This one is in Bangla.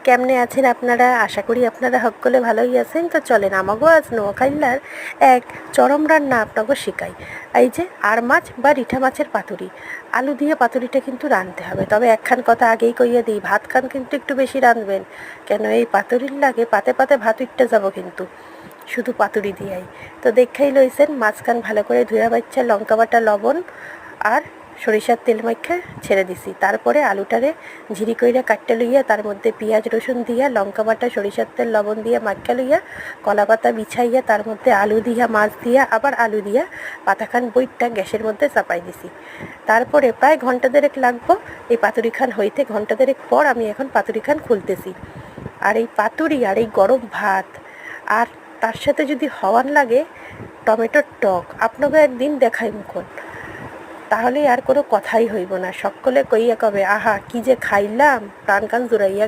কেমনে আছেন আপনারা? আশা করি আপনারা সকলে ভালোই আছেন। তো চলেন আমাগো আজ নোয়াখাইলার এক চরম রান্না আপনাকে শিখাই। এই যে আর মাছ বা রিঠা মাছের পাতুরি, আলু দিয়ে পাতুরিটা কিন্তু রাঁধতে হবে। তবে একখান কথা আগেই কইয়া দিই, ভাত খান কিন্তু একটু বেশি রাঁধবেন, কেন এই পাতুরির লাগে পাতে পাতে ভাত উঠতে যাব কিন্তু শুধু পাতুরি দিয়াই। তো দেখেই লইছেন মাছখান ভালো করে ধুয়া বাচ্চা লঙ্কা বাটা লবণ আর সরিষার তেল মাইখা ছেড়ে দিছি। তারপরে আলুটারে ঝিরি কইরা কাটতে লইয়া তার মধ্যে পেঁয়াজ রসুন দিয়া লঙ্কা বাটা সরিষার তেল লবণ দিয়া মাখা লইয়া কলা পাতা বিছাইয়া তার মধ্যে আলু দিয়া মাছ দিয়া আবার আলু দিয়া পাতাখান বইটটা গ্যাসের মধ্যে চাপাই দিছি। তারপরে প্রায় ঘন্টা দেড়েক লাগবো এই পাতুরি খান হইতে। ঘন্টা দেড়েক পর আমি এখন পাতুরি খান খুলতেছি। আর এই পাতুরি আর এই গরম ভাত আর তার সাথে যদি হওয়ান লাগে টমেটোর টক, আপনাকে একদিন দেখাই মুখন, তাহলে আর কোনো কথাই হইব না। সকলে কইয়া কবে, আহা কি যে খাইলাম, প্রাণ কান জুড়াইয়া